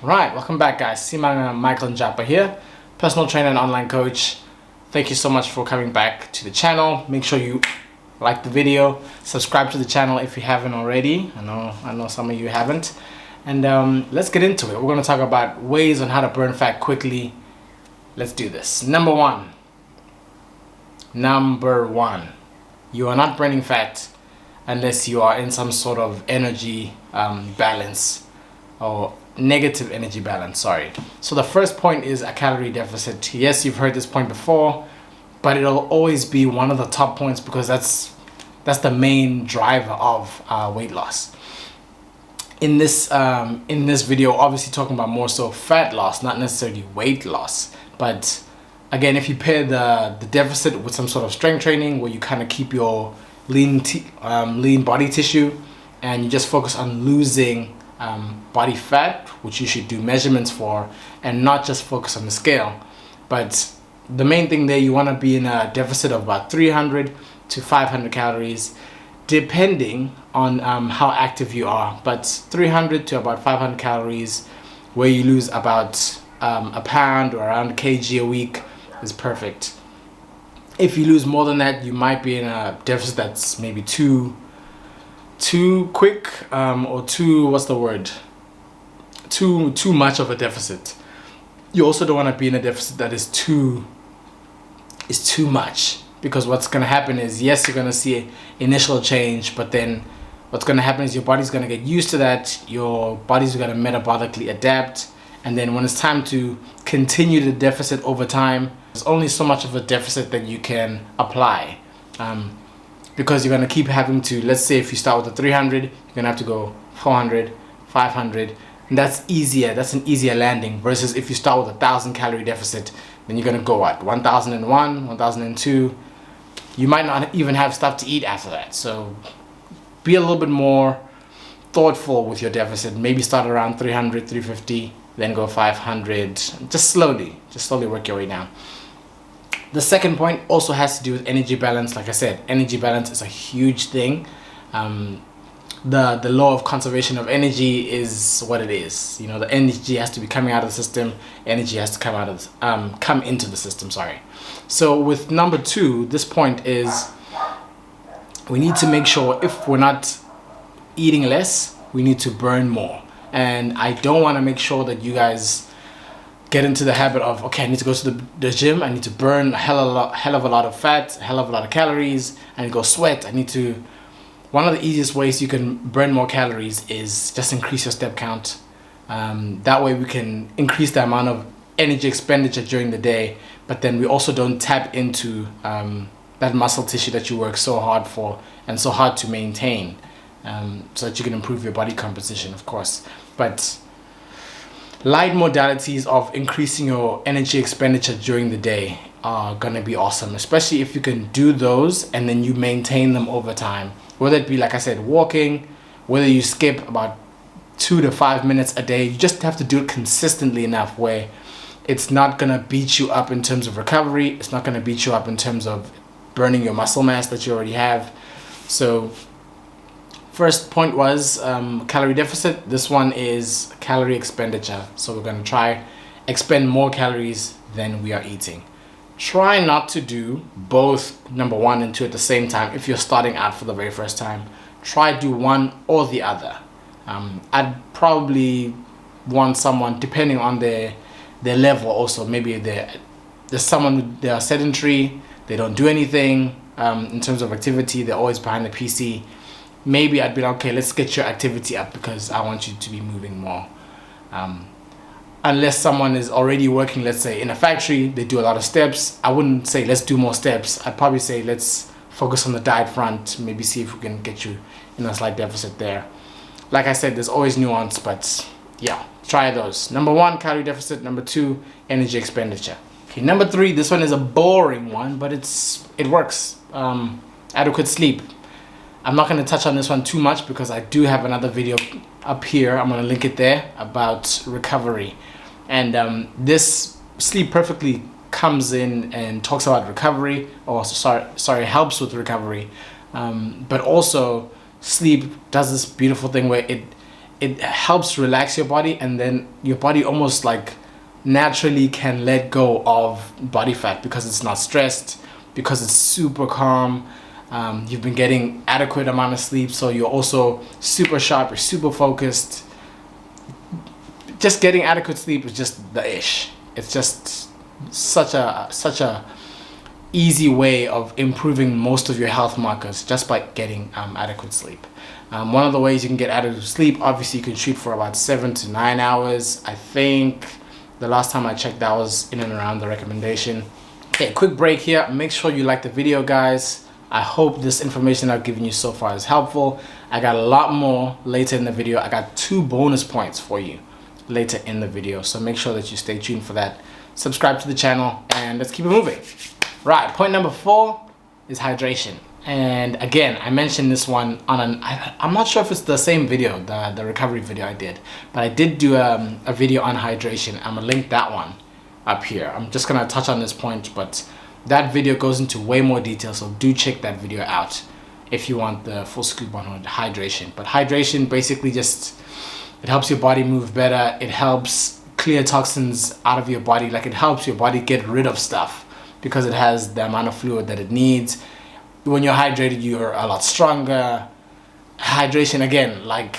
Right, welcome back guys. Simanga Michael Njapa here, personal trainer and online coach. Thank you so much for coming back to the channel. Make sure you like the video, subscribe to the channel if you haven't already. I know some of you haven't. And let's get into it. We're going to talk about ways on how to burn fat quickly. Let's do this. Number one, you are not burning fat unless you are in some sort of energy balance or negative energy balance, sorry. So the first point is a calorie deficit. Yes, you've heard this point before, but it'll always be one of the top points because that's the main driver of weight loss. In this video, obviously talking about more so fat loss, not necessarily weight loss. But again, if you pair the deficit with some sort of strength training where you kind of keep your lean body tissue and you just focus on losing body fat, which you should do measurements for and not just focus on the scale. But the main thing there, you want to be in a deficit of about 300 to 500 calories depending on how active you are, but 300 to about 500 calories where you lose about a pound or around a kg a week is perfect. If you lose more than that, you might be in a deficit that's maybe too quick or too much of a deficit. You also don't want to be in a deficit that is too much, because what's going to happen is, yes, you're going to see initial change, but then what's going to happen is your body's going to get used to that. Your body's going to metabolically adapt, and then when it's time to continue the deficit over time, there's only so much of a deficit that you can apply. Because you're going to keep having to, let's say if you start with a 300, you're going to have to go 400, 500, and that's easier. That's an easier landing versus if you start with 1,000 calorie deficit, then you're going to go at 1,001, 1,002. You might not even have stuff to eat after that. So be a little bit more thoughtful with your deficit. Maybe start around 300, 350, then go 500. Just slowly work your way down. The second point also has to do with energy balance. Like I said, energy balance is a huge thing. The law of conservation of energy is what it is. You know, the energy has to be coming out of the system. Energy has to come into the system. Sorry. So with number two, this point is we need to make sure if we're not eating less, we need to burn more. And I don't want to make sure that you guys get into the habit of, okay, I need to go to the gym, I need to burn a hell of a lot of fat, a hell of a lot of calories, I need to go sweat, one of the easiest ways you can burn more calories is just increase your step count. That way we can increase the amount of energy expenditure during the day, but then we also don't tap into that muscle tissue that you work so hard for and so hard to maintain, so that you can improve your body composition, of course. But light modalities of increasing your energy expenditure during the day are gonna be awesome, especially if you can do those and then you maintain them over time. Whether it be, like I said, walking, whether you skip about 2 to 5 minutes a day, you just have to do it consistently enough where it's not gonna beat you up in terms of recovery, it's not gonna beat you up in terms of burning your muscle mass that you already have. So first point was calorie deficit. This one is calorie expenditure. So we're going to try expend more calories than we are eating. Try not to do both number 1 and 2 at the same time. If you're starting out for the very first time, try do one or the other. I'd probably want someone, depending on their level also, maybe there's someone, they are sedentary, they don't do anything in terms of activity, they're always behind the PC. Maybe I'd be like, okay, let's get your activity up because I want you to be moving more. Unless someone is already working, let's say in a factory, they do a lot of steps, I wouldn't say let's do more steps. I'd probably say let's focus on the diet front, maybe see if we can get you in a slight deficit there. Like I said, there's always nuance, but yeah, try those. Number 1, calorie deficit. Number 2, energy expenditure. Okay, number 3, this one is a boring one, but it works. Adequate sleep. I'm not going to touch on this one too much because I do have another video up here, I'm going to link it there, about recovery. And this sleep perfectly comes in and talks about recovery, or sorry, helps with recovery. But also sleep does this beautiful thing where it helps relax your body, and then your body almost like naturally can let go of body fat because it's not stressed, because it's super calm. You've been getting adequate amount of sleep, so you're also super sharp, you're super focused. Just getting adequate sleep is just the ish. It's just such a easy way of improving most of your health markers just by getting adequate sleep. One of the ways you can get adequate sleep, obviously you can shoot for about 7 to 9 hours. I think the last time I checked, that was in and around the recommendation. Okay, quick break here. Make sure you like the video, guys. I hope this information I've given you so far is helpful. I got a lot more later in the video. I got 2 bonus points for you later in the video, so make sure that you stay tuned for that. Subscribe to the channel, and let's keep it moving. Right, point number 4 is hydration. And again, I mentioned this one on I'm not sure if it's the same video, the recovery video I did, but I did do a video on hydration. I'm gonna link that one up here. I'm just gonna touch on this point, but that video goes into way more detail, so do check that video out if you want the full scoop on hydration. But hydration basically just, it helps your body move better. It helps clear toxins out of your body. Like, it helps your body get rid of stuff because it has the amount of fluid that it needs. When you're hydrated, you're a lot stronger. Hydration, again, like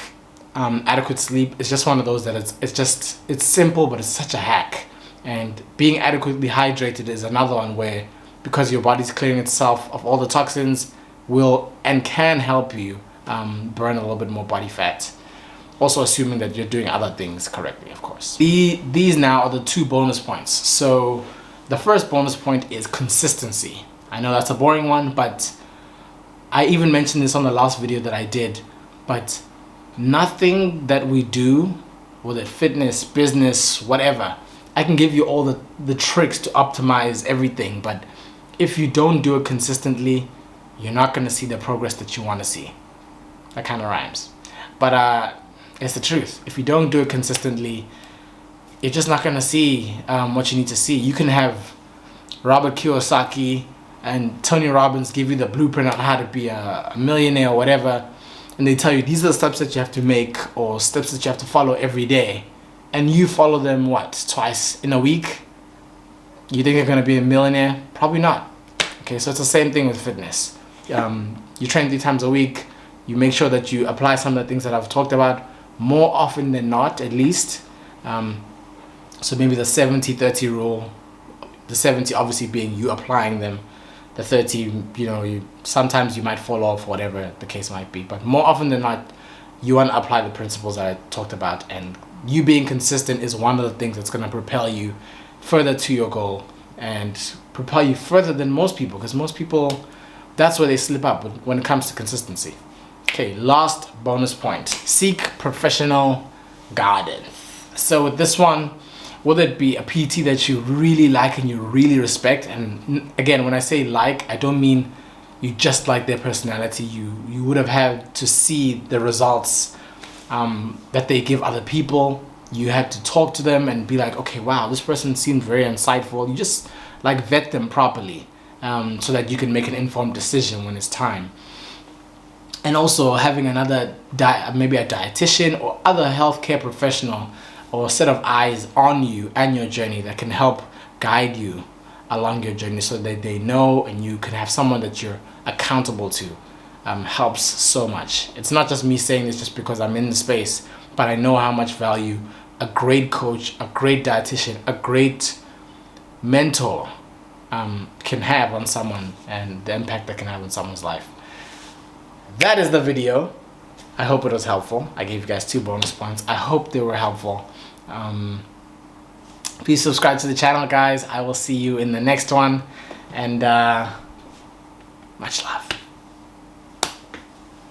adequate sleep, it's just one of those that it's simple, but it's such a hack. And being adequately hydrated is another one where, because your body's clearing itself of all the toxins, will and can help you burn a little bit more body fat. Also assuming that you're doing other things correctly, of course. These now are the 2 bonus points. So the first bonus point is consistency. I know that's a boring one, but I even mentioned this on the last video that I did, but nothing that we do, whether it's fitness, business, whatever, I can give you all the tricks to optimize everything, but if you don't do it consistently, you're not going to see the progress that you want to see. That kind of rhymes. But it's the truth. If you don't do it consistently, you're just not going to see what you need to see. You can have Robert Kiyosaki and Tony Robbins give you the blueprint on how to be a millionaire or whatever, and they tell you these are the steps that you have to make, or steps that you have to follow every day, and you follow them, what, twice in a week? You think you're going to be a millionaire? Probably not. Okay, so it's the same thing with fitness. You train 3 times a week. You make sure that you apply some of the things that I've talked about more often than not, at least. So maybe the 70-30 rule, the 70 obviously being you applying them, the 30, you know, sometimes you might fall off, whatever the case might be, but more often than not, you want to apply the principles that I talked about, and you being consistent is one of the things that's going to propel you further to your goal and propel you further than most people, because most people, that's where they slip up when it comes to consistency. Okay, last bonus point, seek professional guidance. So with this one, whether it be a PT that you really like and you really respect, and again, when I say like, I don't mean you just like their personality. You would have had to see the results that they give other people. You had to talk to them and be like, okay, wow, this person seemed very insightful. You just like vet them properly so that you can make an informed decision when it's time. And also having another maybe a dietitian or other healthcare professional or a set of eyes on you and your journey that can help guide you along your journey, so that they know and you can have someone that you're accountable to, helps so much. It's not just me saying this just because I'm in the space, but I know how much value a great coach, a great dietitian, a great mentor can have on someone, and the impact that can have on someone's life. That is the video. I hope it was helpful. I gave you guys 2 bonus points. I hope they were helpful. Please subscribe to the channel, guys. I will see you in the next one, and much love.